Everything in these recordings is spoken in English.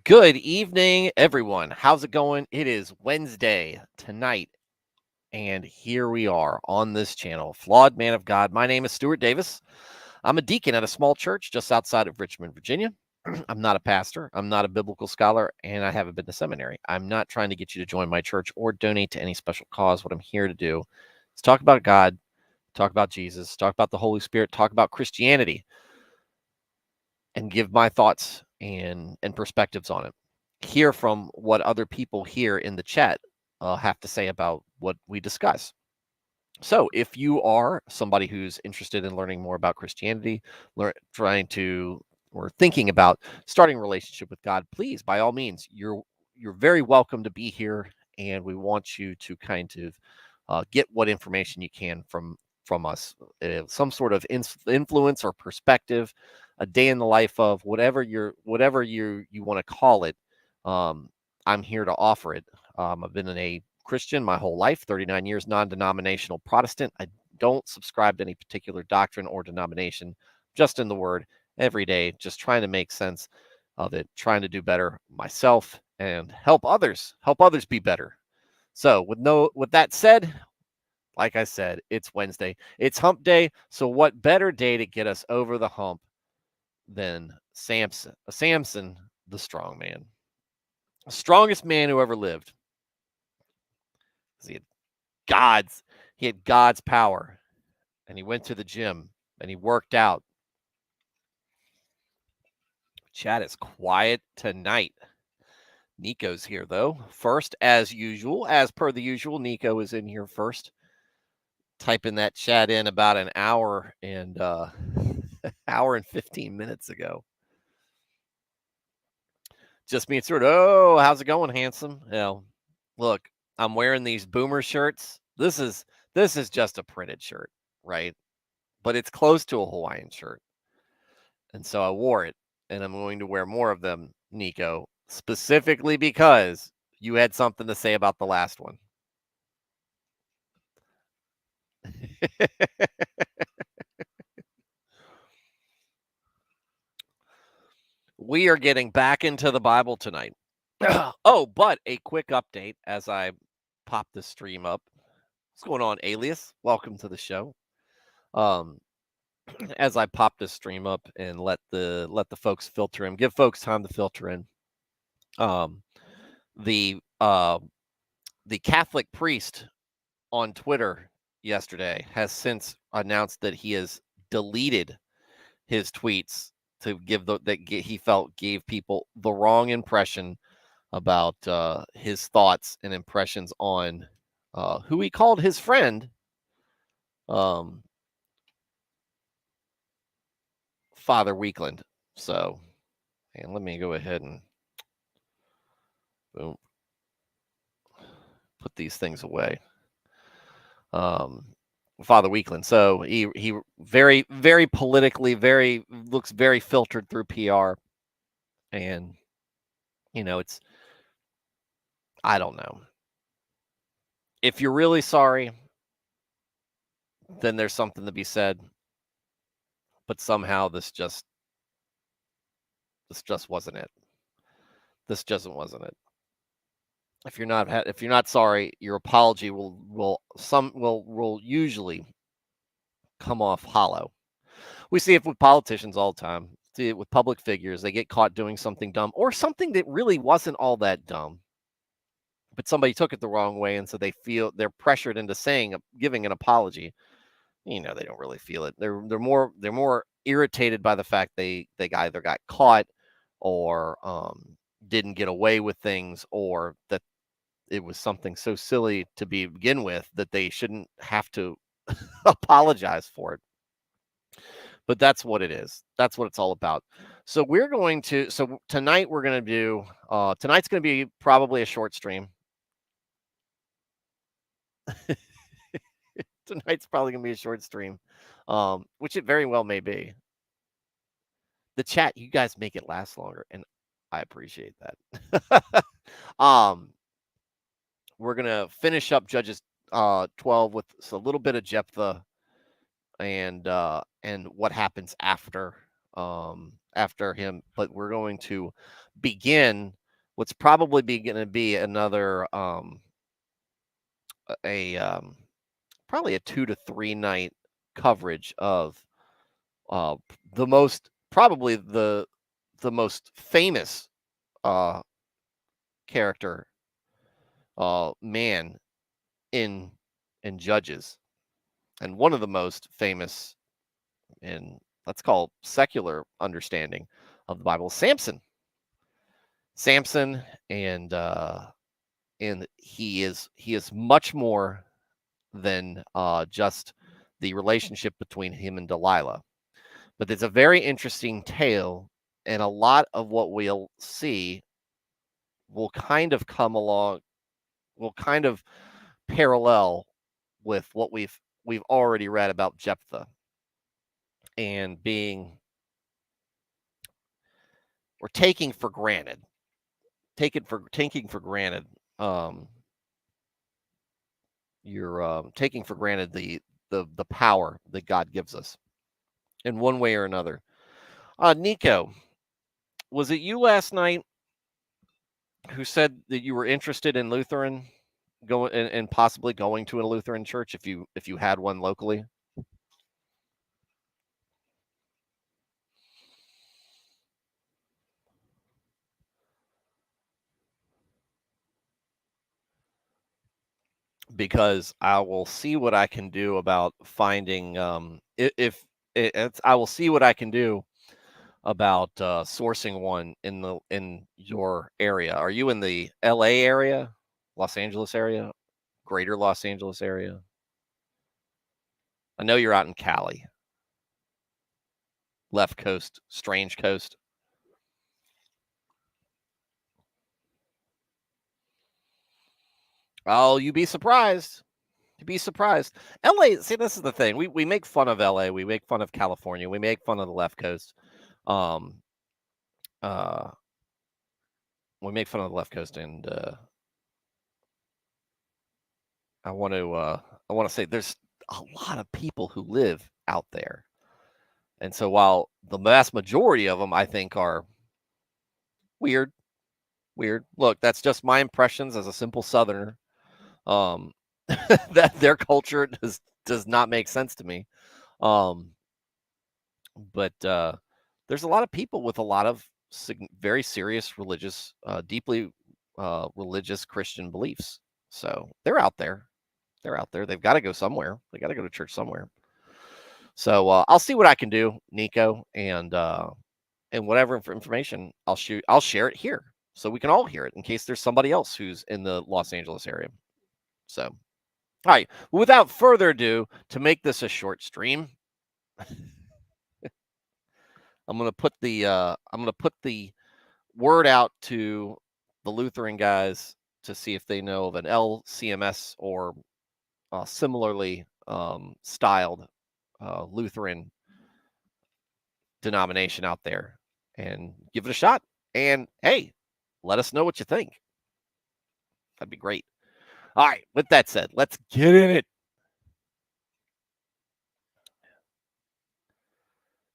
Good evening, everyone. How's it going? It is Wednesday tonight, and here we are on this channel, Flawed Man of God. My name is Stuart Davis. I'm a deacon at a small church just outside of Richmond, Virginia. I'm not a pastor, I'm not a biblical scholar, and I haven't been to seminary. I'm not trying to get you to join my church or donate to any special cause. What I'm here to do is talk about God, talk about Jesus, talk about the Holy Spirit, talk about Christianity, and give my thoughts and perspectives on it. Hear from what other people here in the chat have to say about what we discuss. So, if you are somebody who's interested in learning more about Christianity, trying to or thinking about starting a relationship with God, please, by all means, you're very welcome to be here, and we want you to kind of get what information you can from us, some sort of influence or perspective, a day in the life of whatever you want to call it. Um, I'm here to offer it. I've been a Christian my whole life, 39 years, non-denominational Protestant. I don't subscribe to any particular doctrine or denomination, just in the word every day, just trying to make sense of it, trying to do better myself and help others be better. So, with that said, like I said, it's Wednesday. It's hump day. So what better day to get us over the hump than Samson, the strong man, strongest man who ever lived. He had God's he had God's power, and he went to the gym and he worked out. Chat is quiet tonight. Nico's here though. First, as usual, as per the usual, Nico is in here first. Typing that chat in about an hour and hour and 15 minutes ago. Just me and Stuart. Oh, how's it going, handsome? Look, I'm wearing these boomer shirts. This is just a printed shirt, right? But it's close to a Hawaiian shirt. And so I wore it, and I'm going to wear more of them, Nico, specifically because you had something to say about the last one. We are getting back into the Bible tonight. Oh, but a quick update as I pop the stream up. What's going on, Alias? Welcome to the show. Um, as I pop this stream up and let the folks filter in, give folks time to filter in. Um, the uh, the Catholic priest on Twitter yesterday has since announced that he has deleted his tweets to give he felt gave people the wrong impression about his thoughts and impressions on who he called his friend, um, Father Weakling. So, and let me go ahead and boom, put these things away. Um, Father Weakling. So he very very politically very looks very filtered through PR, and it's I don't know. If you're really sorry, then there's something to be said. But somehow this just wasn't it. This just wasn't it. If you're not sorry, your apology will usually come off hollow. We see it with politicians all the time. See it with public figures. They get caught doing something dumb or something that really wasn't all that dumb, but somebody took it the wrong way, and so they feel they're pressured into giving an apology. They don't really feel it. They're more irritated by the fact they either got caught or didn't get away with things, or that it was something so silly to begin with that they shouldn't have to apologize for it. But that's what it is. That's what it's all about. So tonight we're going to do tonight's going to be probably a short stream. Tonight's probably going to be a short stream, which it very well may be. The chat, you guys make it last longer, and I appreciate that. um, we're gonna finish up Judges 12 with a little bit of Jephthah and what happens after after him, but we're going to begin what's probably going to be another probably a 2 to 3 night coverage of uh, probably the most famous uh, character man in Judges, and one of the most famous in, let's call, secular understanding of the Bible, Samson. And he is much more than just the relationship between him and Delilah. But it's a very interesting tale, and a lot of what we'll see will kind of parallel with what we've already read about Jephthah, and we're taking for granted um you're taking for granted the power that God gives us in one way or another. Nico, was it you last night who said that you were interested in Lutheran, going and possibly going to a Lutheran church if you had one locally? Because I will see what I can do about finding if I will see what I can do about sourcing one in your area. Are you in the LA area, Los Angeles area, greater Los Angeles area? I know you're out in Cali, left coast, strange coast. Oh, you'd be surprised. You'd be surprised. LA, see, this is the thing. We make fun of LA. We make fun of California. We make fun of the left coast. Um, uh, we make fun of the left coast, and I want to say there's a lot of people who live out there. And so while the vast majority of them, I think, are weird, look, that's just my impressions as a simple Southerner. Um, that their culture does not make sense to me. Um, but there's a lot of people with a lot of very serious religious, deeply religious Christian beliefs. So they're out there. They're out there. They've got to go somewhere. They got to go to church somewhere. So I'll see what I can do, Nico, and whatever information I'll share it here so we can all hear it in case there's somebody else who's in the Los Angeles area. So, all right. Without further ado, to make this a short stream, I'm gonna put the word out to the Lutheran guys to see if they know of an LCMS or similarly styled Lutheran denomination out there, and give it a shot. And hey, let us know what you think. That'd be great. All right. With that said, let's get in it.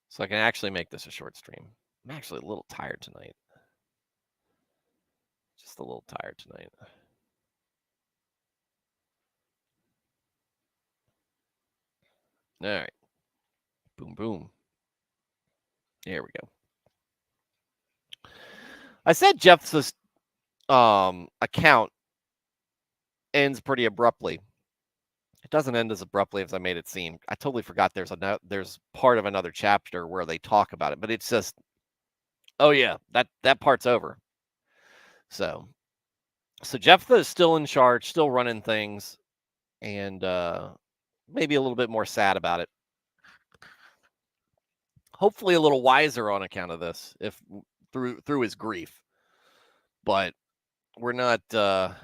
So I can actually make this a short stream. I'm actually a little tired tonight. Just a little tired tonight. All right. Boom, boom. There we go. I said Jeff's account ends pretty abruptly. It doesn't end as abruptly as I made it seem. I totally forgot there's part of another chapter where they talk about it, but it's just, oh yeah, that part's over. So Jephthah is still in charge, still running things, and maybe a little bit more sad about it. Hopefully a little wiser on account of this, if through his grief. But we're not gonna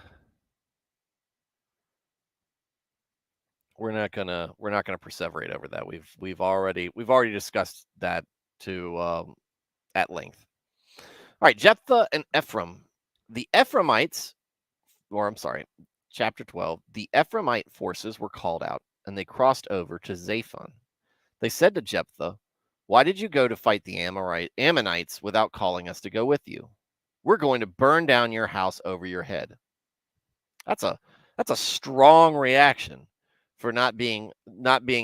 perseverate over that. We've already discussed that to at length. All right, Jephthah and Ephraim. The Ephraimites, or I'm sorry, chapter 12, the Ephraimite forces were called out, and they crossed over to Zaphon. They said to Jephthah, Why did you go to fight the Ammonites without calling us to go with you? We're going to burn down your house over your head. That's a strong reaction for not being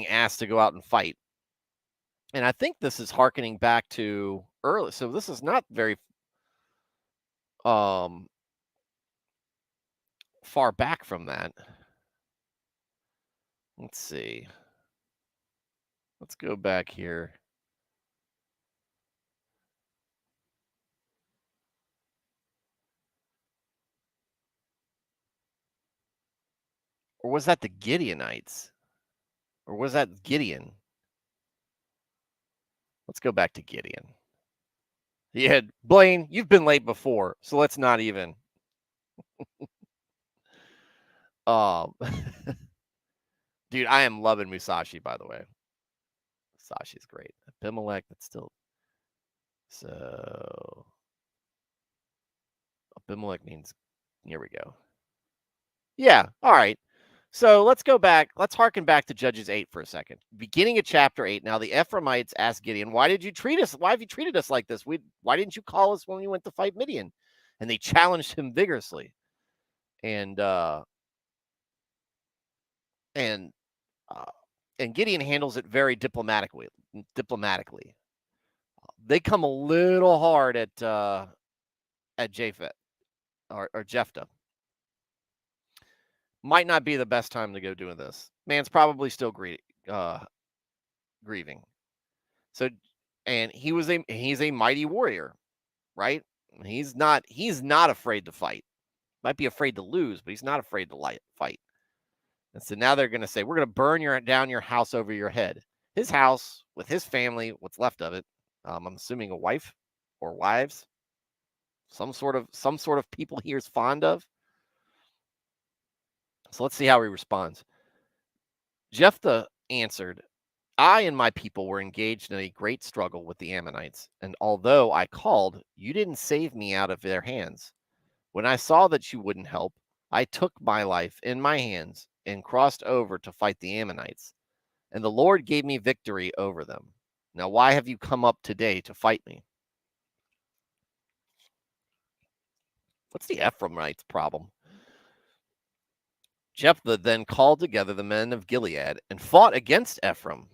asked to go out and fight. And I think this is hearkening back to early. So this is not very far back from that. Let's see. Let's go back here. Or was that the Gideonites? Or was that Gideon? Let's go back to Gideon. Yeah, Blaine, you've been late before, so let's not even. Dude, I am loving Musashi, by the way. Musashi's great. Abimelech, that's still. So Abimelech means. Here we go. Yeah, all right. So let's go back. Let's harken back to Judges 8 for a second. Beginning of chapter 8. Now the Ephraimites asked Gideon, "Why did you treat us? Why have you treated us like this? Why didn't you call us when we went to fight Midian?" And they challenged him vigorously. And and Gideon handles it very diplomatically. They come a little hard at Japhet or Jephthah. Might not be the best time to go doing this. Man's probably still grieving. So, and he's a mighty warrior, right? He's not afraid to fight. Might be afraid to lose, but he's not afraid to fight. And so now they're going to say, "We're going to burn down your house over your head." His house with his family, what's left of it. I'm assuming a wife or wives, some sort of people he is fond of. So let's see how he responds. Jephthah answered, "I and my people were engaged in a great struggle with the Ammonites, and although I called, you didn't save me out of their hands. When I saw that you wouldn't help, I took my life in my hands and crossed over to fight the Ammonites, and the Lord gave me victory over them. Now, why have you come up today to fight me?" What's the Ephraimites' problem? Jephthah then called together the men of Gilead and fought against Ephraim.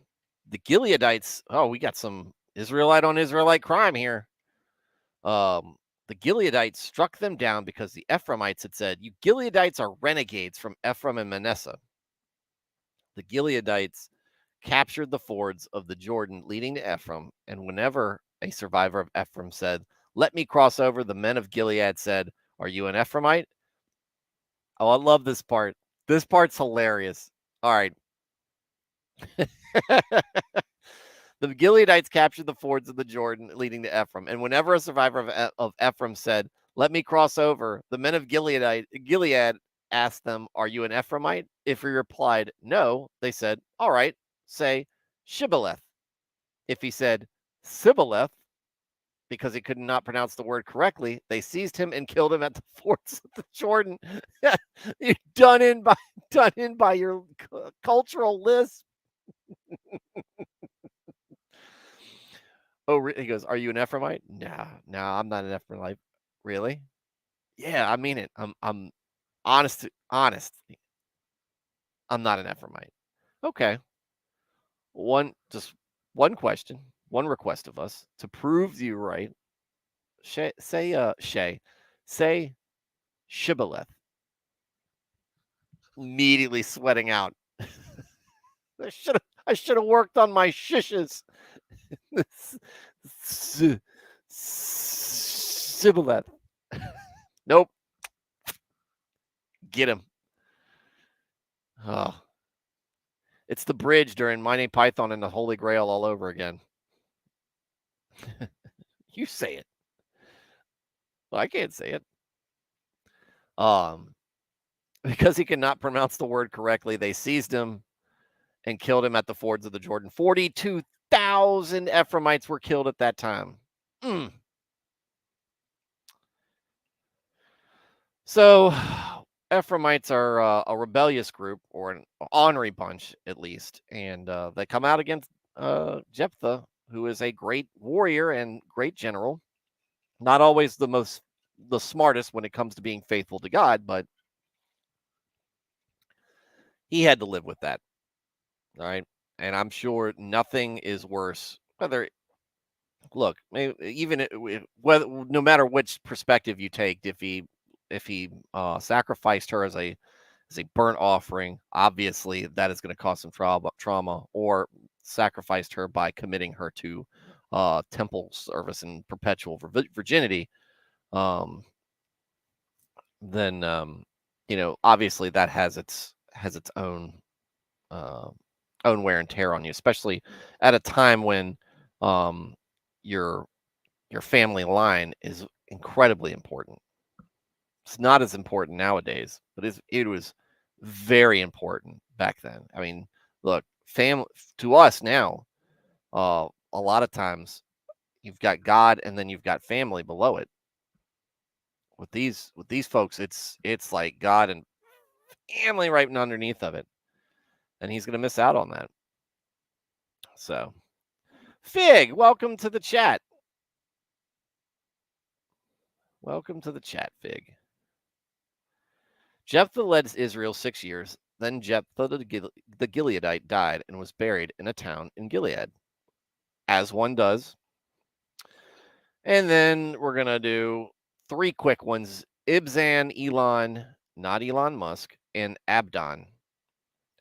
The Gileadites, we got some Israelite on Israelite crime here. The Gileadites struck them down because the Ephraimites had said, "You Gileadites are renegades from Ephraim and Manasseh." The Gileadites captured the fords of the Jordan leading to Ephraim, and whenever a survivor of Ephraim said, "Let me cross over," the men of Gilead said, "Are you an Ephraimite?" Oh, I love this part. This part's hilarious. All right. The Gileadites captured the fords of the Jordan leading to Ephraim, and whenever a survivor of Ephraim said, "Let me cross over," the men of Gilead asked them, "Are you an Ephraimite?" If he replied, "No," they said, "All right, say Shibboleth." If he said Sibboleth, because he could not pronounce the word correctly, they seized him and killed him at the fords of the Jordan. You're done in by your cultural lisp. Oh, he goes, "Are you an Ephraimite?" No, I'm not an Ephraimite. Really? Yeah, I mean it. I'm honest. I'm not an Ephraimite. Okay. Just one question, one request of us to prove you right. Say Shibboleth. Immediately sweating out. I should have worked on my shishes. Shibboleth. Nope. Get him. Oh. It's the bridge during Monty Python and the Holy Grail all over again. You say it. Well, I can't say it. Because he cannot pronounce the word correctly, they seized him and killed him at the fords of the Jordan. 42,000 Ephraimites were killed at that time. So Ephraimites are a rebellious group, or an ornery bunch at least, and they come out against Jephthah, who is a great warrior and great general. Not always the smartest when it comes to being faithful to God, but he had to live with that. All right. And I'm sure nothing is worse. Look, even whether, no matter which perspective you take, if he sacrificed her as a burnt offering, obviously that is going to cause some trauma, or sacrificed her by committing her to temple service and perpetual virginity, then obviously that has its own uh, own wear and tear on you, especially at a time when um, your family line is incredibly important. It's not as important nowadays, but it was very important back then. I mean, look, family to us now, a lot of times you've got God and then you've got family below it. With these folks, it's like God and family right underneath of it, and he's going to miss out on that. So, Fig, welcome to the chat. Welcome to the chat, Fig. Jephthah led Israel 6 years. Then Jephthah the Gileadite died and was buried in a town in Gilead, as one does. And then we're going to do 3 quick ones. Ibzan, Elon, not Elon Musk, and Abdon.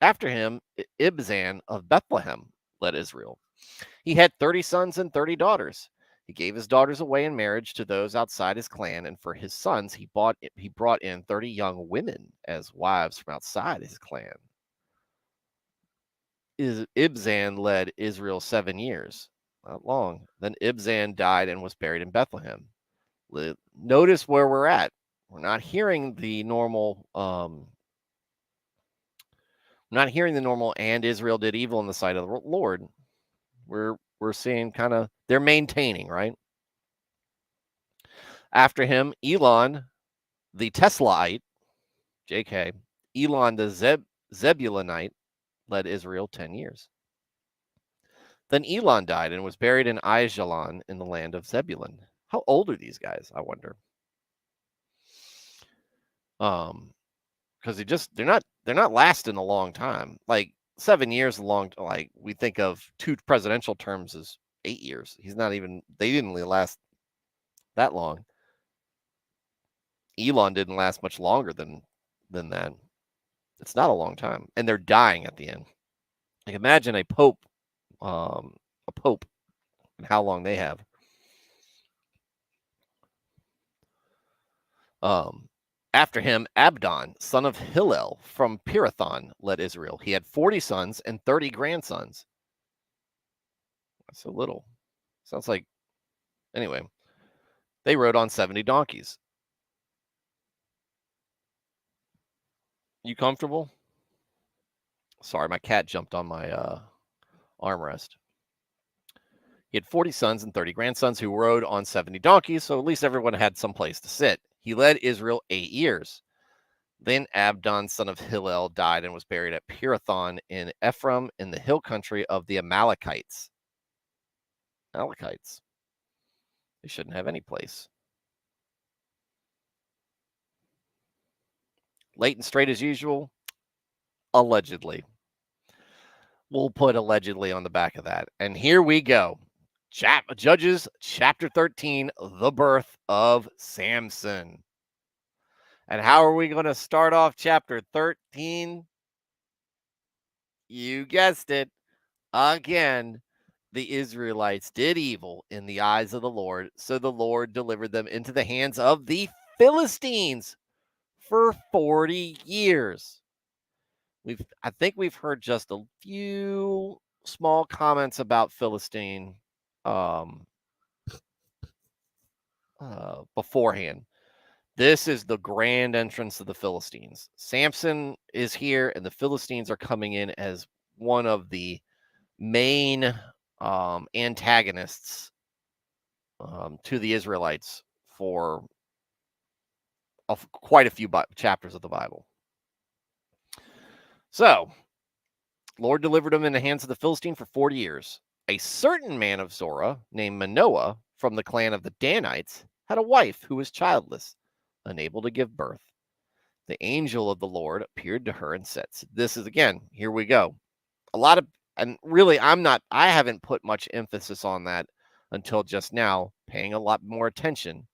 After him, Ibzan of Bethlehem led Israel. He had 30 sons and 30 daughters. He gave his daughters away in marriage to those outside his clan, and for his sons he brought in 30 young women as wives from outside his clan. Ibzan led Israel 7 years, not long. Then Ibzan died and was buried in Bethlehem. Notice where we're at. We're not hearing the normal. Not hearing the normal. And Israel did evil in the sight of the Lord. We're seeing kind of they're maintaining, right? After him, Elon, the Teslaite, JK, Elon the Zebulonite led Israel 10 years. Then Elon died and was buried in Aijalon in the land of Zebulun. How old are these guys, I wonder? Because they're not lasting a long time. Like 7 years long, like we think of 2 presidential terms as 8 years. They didn't really last that long. Elon didn't last much longer than that. It's not a long time, and they're dying at the end. Like imagine a pope, and how long they have. After him, Abdon, son of Hillel from Pirathon, led Israel. He had 40 sons and 30 grandsons. That's a little. Sounds like. Anyway, they rode on 70 donkeys. You comfortable? Sorry, my cat jumped on my armrest. He had 40 sons and 30 grandsons who rode on 70 donkeys, so at least everyone had some place to sit. He led Israel 8 years. Then Abdon, son of Hillel, died and was buried at Pirathon in Ephraim in the hill country of the Amalekites. Amalekites. They shouldn't have any place. Late and straight as usual? Allegedly. We'll put allegedly on the back of that. And here we go. Judges chapter 13, the birth of Samson. And how are we going to start off chapter 13? You guessed it. Again, the Israelites did evil in the eyes of the Lord, so the Lord delivered them into the hands of the Philistines for 40 years. I think we've heard just a few small comments about Philistine beforehand. This is the grand entrance of the Philistines. Samson is here, and the Philistines are coming in as one of the main antagonists to the Israelites for quite a few chapters of the Bible. So, Lord delivered them in the hands of the Philistine for 40 years. A certain man of Zorah named Manoa from the clan of the Danites had a wife who was childless, unable to give birth. The angel of the Lord appeared to her and said, so this is again, here we go. A lot of, and really, I haven't put much emphasis on that until just now, paying a lot more attention.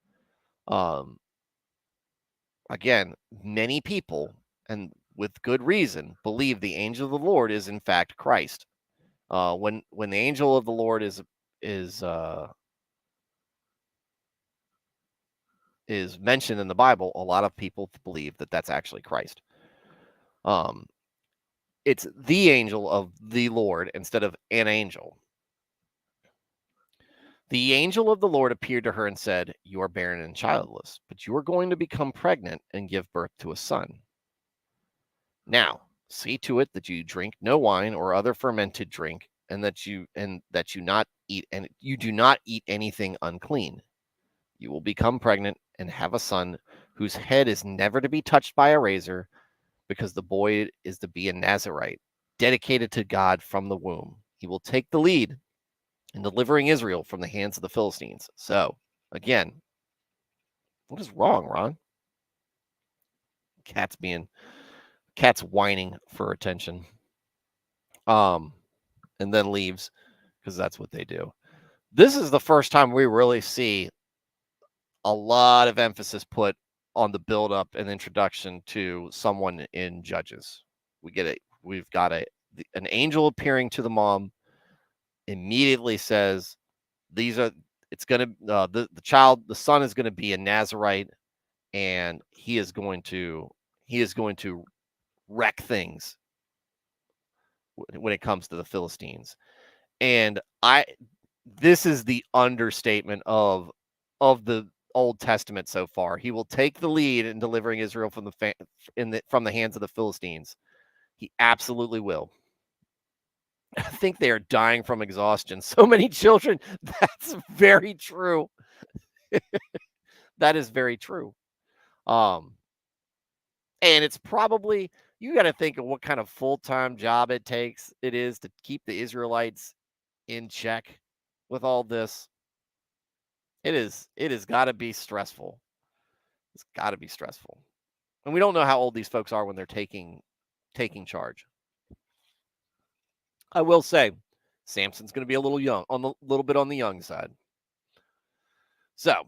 Again, many people, and with good reason, believe the angel of the Lord is in fact Christ. When the angel of the Lord is mentioned in the Bible, a lot of people believe that that's actually Christ. It's the angel of the Lord instead of an angel. The angel of the Lord appeared to her and said, you are barren and childless, but you are going to become pregnant and give birth to a son. Now, see to it that you drink no wine or other fermented drink, and that you not eat, and you do not eat anything unclean. You will become pregnant and have a son whose head is never to be touched by a razor, because the boy is to be a Nazirite, dedicated to God from the womb. He will take the lead in delivering Israel from the hands of the Philistines. So, again, what is wrong, Ron? Cat's whining for attention. And then leaves because that's what they do. This is the first time we really see a lot of emphasis put on the build-up and introduction to someone in Judges. We've got an angel appearing to the mom, immediately says, the son is going to be a Nazirite, and he is going to wreck things when it comes to the Philistines. And this is the understatement of the Old Testament so far. He will take the lead in delivering Israel from the hands of the Philistines. He absolutely will. I think they are dying from exhaustion. So many children. That's very true. That is very true. And it's probably, you got to think of what kind of full-time job it is to keep the Israelites in check with all this. It has got to be stressful. It's got to be stressful. And we don't know how old these folks are when they're taking charge. I will say, Samson's going to be a little young, little bit on the young side. So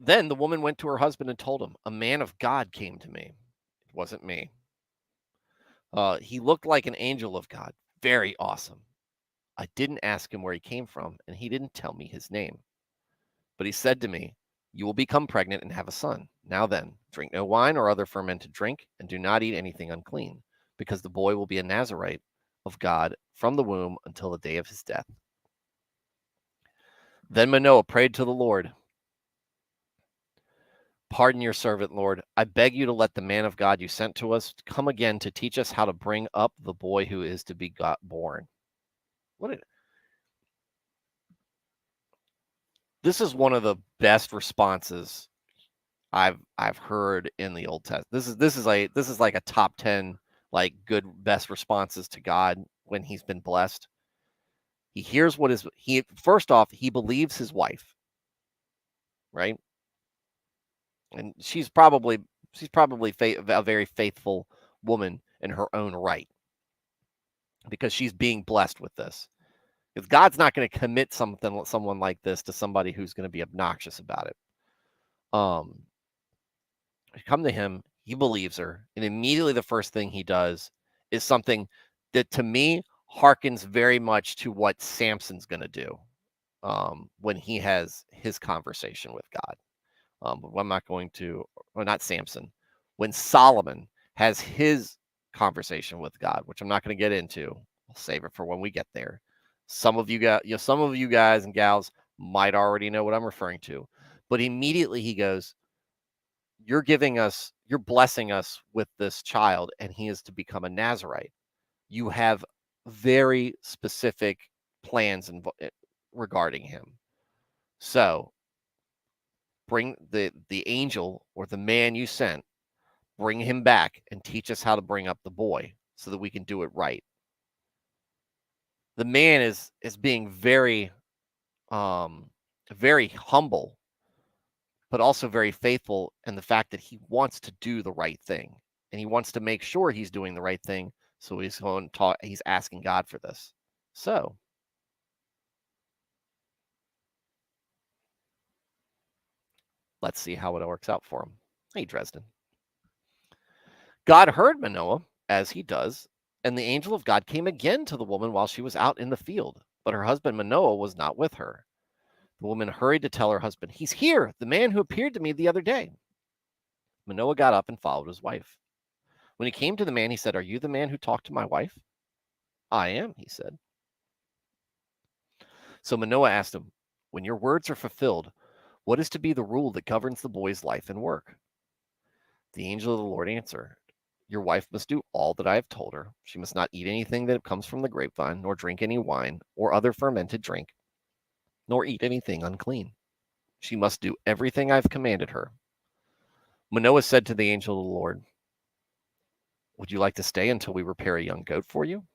then the woman went to her husband and told him, a man of God came to me. It wasn't me. He looked like an angel of God. Very awesome. I didn't ask him where he came from, and he didn't tell me his name. But he said to me, you will become pregnant and have a son. Now then, drink no wine or other fermented drink, and do not eat anything unclean, because the boy will be a Nazirite of God from the womb until the day of his death. Then Manoah prayed to the Lord, pardon your servant, Lord. I beg you to let the man of God you sent to us come again to teach us how to bring up the boy who is to be born. This is one of the best responses I've heard in the Old Testament. This is like a top 10 like good best responses to God when he's been blessed. He hears first off, he believes his wife, right? And she's probably a very faithful woman in her own right, because she's being blessed with this. Because God's not going to commit someone like this to somebody who's going to be obnoxious about it. Come to him, he believes her, and immediately the first thing he does is something that to me harkens very much to what Samson's going to do when he has his conversation with God. I'm not going to, or not Samson, when Solomon has his conversation with God, which I'm not going to get into. I'll save it for when we get there. Some of you guys and gals might already know what I'm referring to, but immediately he goes, you're blessing us with this child, and he is to become a Nazirite. You have very specific plans regarding him. So bring the angel or the man you sent, bring him back and teach us how to bring up the boy so that we can do it right. The man is being very very humble, but also very faithful in the fact that he wants to do the right thing, and he wants to make sure he's doing the right thing. So he's asking God for this. So let's see how it works out for him. Hey, Dresden. God heard Manoah, as he does, and the angel of God came again to the woman while she was out in the field, but her husband Manoah was not with her. The woman hurried to tell her husband, "He's here, the man who appeared to me the other day." Manoah got up and followed his wife. When he came to the man, he said, "Are you the man who talked to my wife?" "I am," he said. So Manoah asked him, "When your words are fulfilled, what is to be the rule that governs the boy's life and work?" The angel of the Lord answered, "Your wife must do all that I have told her. She must not eat anything that comes from the grapevine, nor drink any wine or other fermented drink, nor eat anything unclean. She must do everything I've commanded her." Manoah said to the angel of the Lord, "Would you like to stay until we prepare a young goat for you?"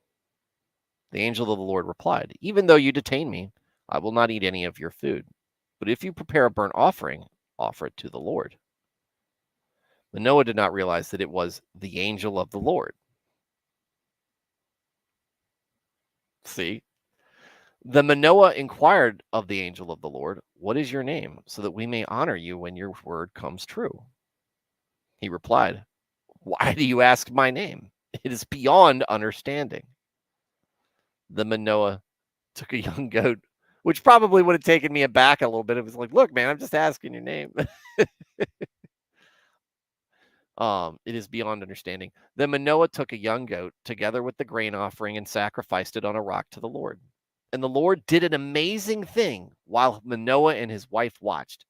The angel of the Lord replied, "Even though you detain me, I will not eat any of your food. But if you prepare a burnt offering, offer it to the Lord." Manoah did not realize that it was the angel of the Lord. See? The Manoah inquired of the angel of the Lord, "What is your name, so that we may honor you when your word comes true?" He replied, "Why do you ask my name? It is beyond understanding." The Manoah took a young goat, which probably would have taken me aback a little bit. It was like, "Look, man, I'm just asking your name." It is beyond understanding. Then Manoah took a young goat together with the grain offering and sacrificed it on a rock to the Lord. And the Lord did an amazing thing while Manoah and his wife watched.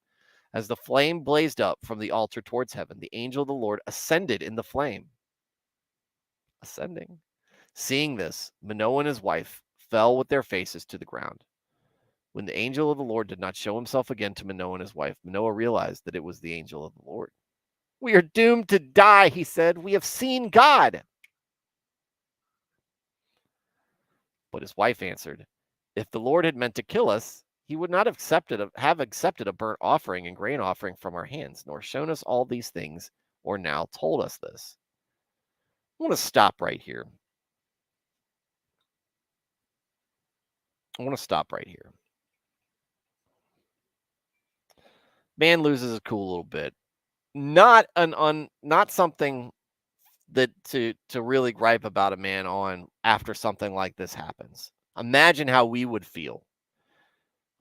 As the flame blazed up from the altar towards heaven, the angel of the Lord ascended in the flame. Ascending. Seeing this, Manoah and his wife fell with their faces to the ground. When the angel of the Lord did not show himself again to Manoah and his wife, Manoah realized that it was the angel of the Lord. "We are doomed to die," he said. "We have seen God." But his wife answered, "If the Lord had meant to kill us, he would not have accepted a burnt offering and grain offering from our hands, nor shown us all these things, or now told us this." I want to stop right here. I want to stop right here. Man loses his cool a little bit. Not something that to really gripe about a man on after something like this happens. Imagine how we would feel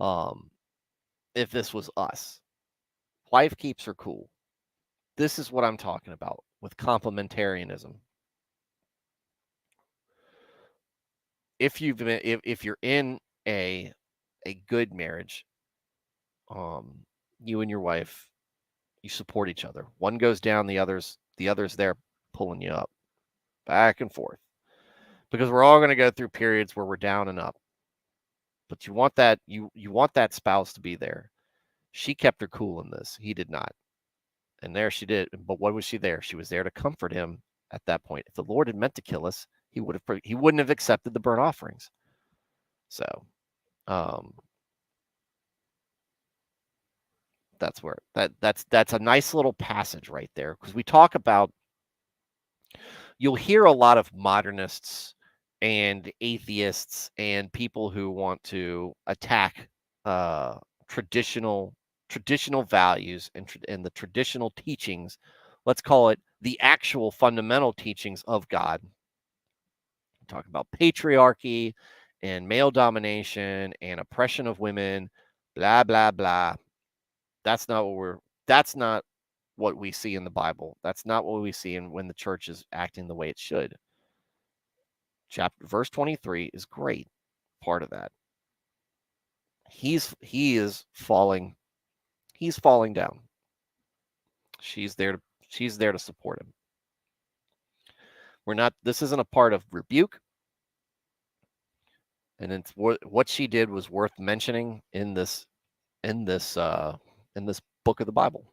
um if this was us. Wife keeps her cool. This is what I'm talking about with complementarianism. If you're in a good marriage, um, you and your wife, you support each other. One goes down, the other's there pulling you up, back and forth. Because we're all going to go through periods where we're down and up. But you want that spouse to be there. She kept her cool in this. He did not. And there she did. But what was she there? She was there to comfort him at that point. If the Lord had meant to kill us, he wouldn't have accepted the burnt offerings. So um, that's a nice little passage right there, because we talk about, you'll hear a lot of modernists and atheists and people who want to attack uh, traditional traditional values and the traditional teachings. Let's call it the actual fundamental teachings of God. Talk about patriarchy and male domination and oppression of women, blah blah blah. That's not what we see in the Bible. That's not what we see in when the church is acting the way it should. Verse 23 is great. Part of that. He is falling. He's falling down. She's there to support him. We're not. This isn't a part of rebuke. And it's what she did was worth mentioning in this in this uh, in this book of the Bible.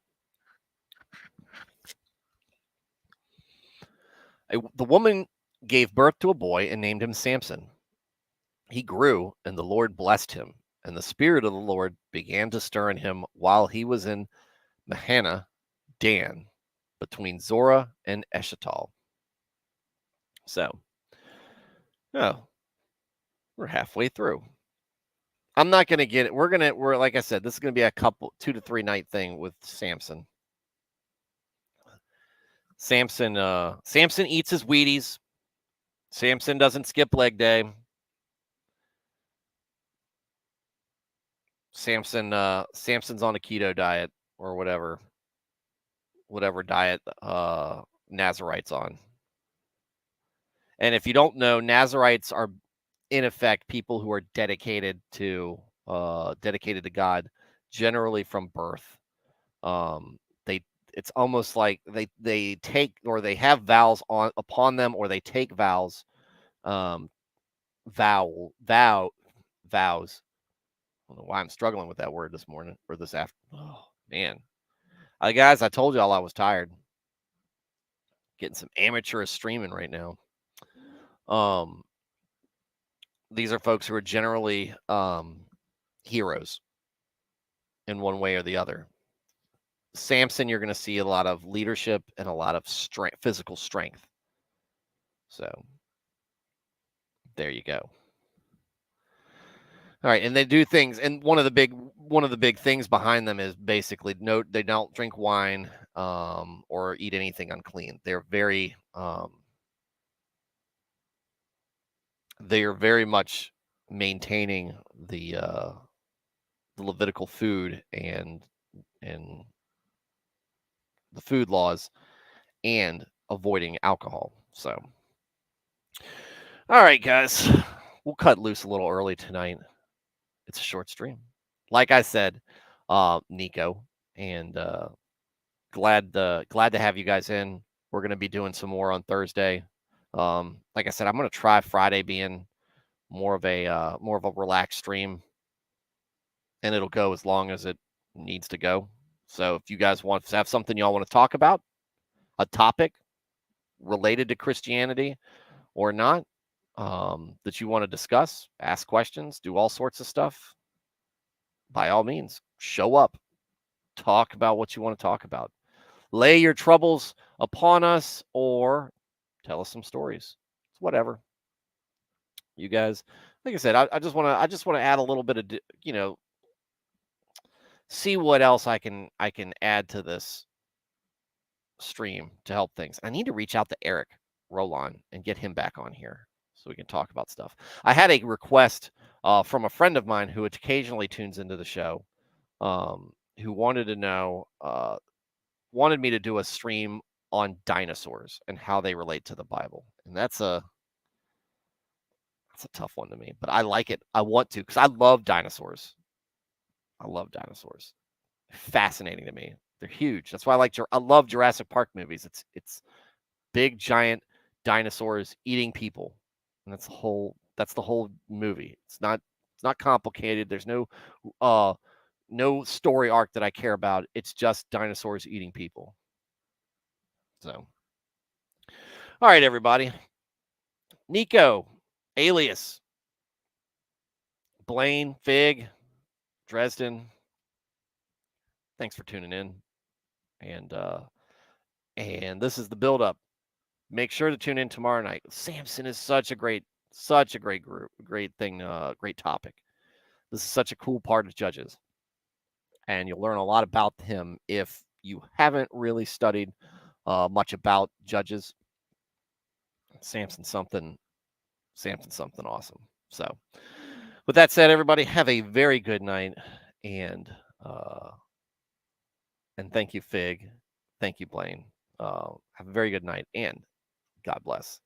The woman gave birth to a boy and named him Samson. He grew, and the Lord blessed him, and the Spirit of the Lord began to stir in him while he was in Mahana, Dan, between Zorah and Eshtal. So, oh, we're halfway through. I'm not going to get it. We're like I said, this is going to be a 2 to 3 night thing with Samson. Samson eats his Wheaties. Samson doesn't skip leg day. Samson's on a keto diet or whatever diet Nazarites on. And if you don't know, Nazarites are in effect people who are dedicated to God, generally from birth. They It's almost like they take, or they have vows upon them, or they take vows, um, vows. I don't know why I'm struggling with that word this morning or this after. Oh man, guys, I told y'all I was tired. Getting some amateurish streaming right now. These are folks who are generally heroes in one way or the other. Samson, you're going to see a lot of leadership and a lot of physical strength. So there you go. All right, and they do things, and one of the big things behind them is basically they don't drink wine or eat anything unclean. They're very much maintaining the Levitical food and the food laws and avoiding alcohol. So, all right, guys, we'll cut loose a little early tonight. It's a short stream, like I said, Nico, and glad to have you guys in. We're going to be doing some more on Thursday. Like I said, I'm going to try Friday being more of a relaxed stream, and it'll go as long as it needs to go. So if you guys want to have something y'all want to talk about, a topic related to Christianity or not, that you want to discuss, ask questions, do all sorts of stuff, by all means, show up, talk about what you want to talk about. Lay your troubles upon us or tell us some stories. It's whatever. You guys, like I said, I just want to add a little bit of, see what else I can add to this stream to help things. I need to reach out to Eric Roland and get him back on here so we can talk about stuff. I had a request from a friend of mine who occasionally tunes into the show, who wanted to know, wanted me to do a stream on dinosaurs and how they relate to the Bible. And that's a tough one to me, but I like it. I want to, because I love dinosaurs. Fascinating to me. They're huge. That's why I love Jurassic Park movies. It's big giant dinosaurs eating people, and that's the whole movie. It's not complicated. There's no story arc that I care about. It's just dinosaurs eating people. So, all right, everybody. Nico, Alias, Blaine, Fig, Dresden, thanks for tuning in. And this is the build up. Make sure to tune in tomorrow night. Samson is such a great group, great thing, great topic. This is such a cool part of Judges. And you'll learn a lot about him if you haven't really studied much about Judges. Samson's something awesome. So, with that said, everybody, have a very good night, and thank you, Fig. Thank you, Blaine. Have a very good night, and God bless.